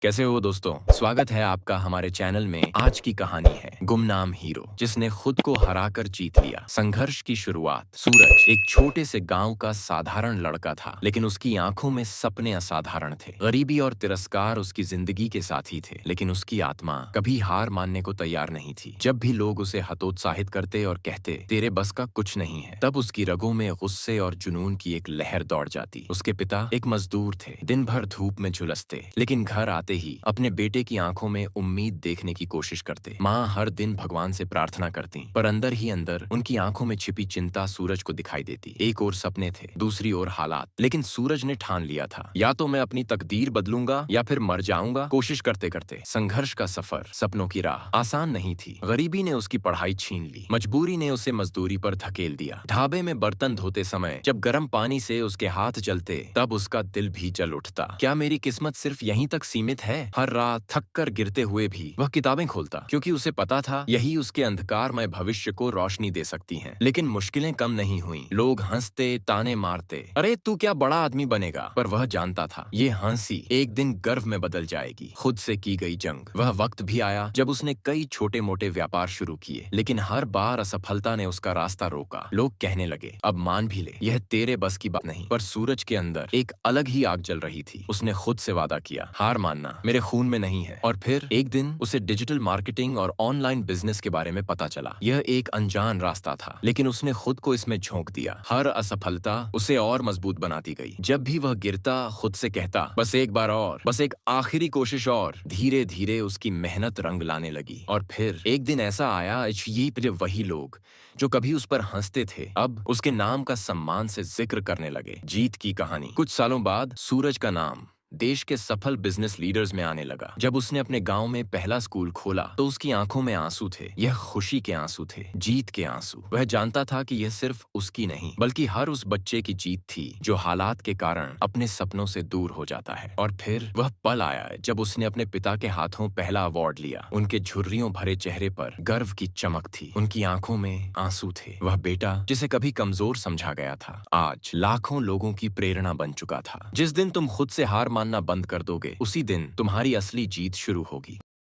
कैसे हो दोस्तों। स्वागत है आपका हमारे चैनल में। आज की कहानी है गुमनाम हीरो जिसने खुद को हराकर जीत लिया। संघर्ष की शुरुआत। सूरज एक छोटे से गांव का साधारण लड़का था, लेकिन उसकी आंखों में सपने असाधारण थे। गरीबी और तिरस्कार उसकी जिंदगी के साथी थे, लेकिन उसकी आत्मा कभी हार मानने को तैयार नहीं थी। जब भी लोग उसे हतोत्साहित करते और कहते तेरे बस का कुछ नहीं है, तब उसकी रगों में गुस्से और जुनून की एक लहर दौड़ जाती। उसके पिता एक मजदूर थे, दिन भर धूप में झुलसते, लेकिन घर आते ही अपने बेटे की आंखों में उम्मीद देखने की कोशिश करते। माँ हर दिन भगवान से प्रार्थना करती, पर अंदर ही अंदर उनकी आंखों में छिपी चिंता सूरज को दिखाई देती। एक ओर सपने थे, दूसरी ओर हालात, लेकिन सूरज ने ठान लिया था, या तो मैं अपनी तकदीर बदलूंगा या फिर मर जाऊंगा। कोशिश करते करते संघर्ष का सफर, सपनों की राह आसान नहीं थी। गरीबी ने उसकी पढ़ाई छीन ली, मजबूरी ने उसे मजदूरी पर धकेल दिया। ढाबे में बर्तन धोते समय जब गर्म पानी से उसके हाथ जलते, तब उसका दिल भी जल उठता। क्या मेरी किस्मत सिर्फ यहीं तक सीमित है? हर रात थक कर गिरते हुए भी वह किताबें खोलता, क्योंकि उसे पता था यही उसके अंधकारमय भविष्य को रोशनी दे सकती हैं। लेकिन मुश्किलें कम नहीं हुई। लोग हंसते, ताने मारते, अरे तू क्या बड़ा आदमी बनेगा। पर वह जानता था ये हंसी एक दिन गर्व में बदल जाएगी। खुद से की गई जंग। वह वक्त भी आया जब उसने कई छोटे मोटे व्यापार शुरू किए, लेकिन हर बार असफलता ने उसका रास्ता रोका। लोग कहने लगे अब मान भी ले, यह तेरे बस की बात नहीं। पर सूरज के अंदर एक अलग ही आग जल रही थी। उसने खुद से वादा किया, हार मानना मेरे खून में नहीं है। और फिर एक दिन उसे डिजिटल मार्केटिंग और ऑनलाइन बिजनेस के बारे में पता चला। यह एक अनजान रास्ता था, लेकिन उसने खुद को इसमें झोंक दिया। हर असफलता उसे और मजबूत बनाती गई। जब भी वह गिरता, खुद से कहता बस एक बार और, बस एक आखिरी कोशिश और। धीरे धीरे उसकी मेहनत रंग लाने लगी। और फिर एक दिन ऐसा आया, ये वही लोग जो कभी उस पर हंसते थे, अब उसके नाम का सम्मान से जिक्र करने लगे। जीत की कहानी। कुछ सालों बाद सूरज का नाम देश के सफल बिजनेस लीडर्स में आने लगा। जब उसने अपने गांव में पहला स्कूल खोला, तो उसकी आंखों में आंसू थे। यह खुशी के आंसू थे, जीत के आंसू। वह जानता था कि यह सिर्फ उसकी नहीं, बल्कि हर उस बच्चे की जीत थी जो हालात के कारण अपने सपनों से दूर हो जाता है। और फिर वह पल आया जब उसने अपने पिता के हाथों पहला अवार्ड लिया। उनके झुर्रियों भरे चेहरे पर गर्व की चमक थी, उनकी आंखों में आंसू थे। वह बेटा जिसे कभी कमजोर समझा गया था, आज लाखों लोगों की प्रेरणा बन चुका था। जिस दिन तुम खुद से हार मानना बंद कर दोगे, उसी दिन तुम्हारी असली जीत शुरू होगी।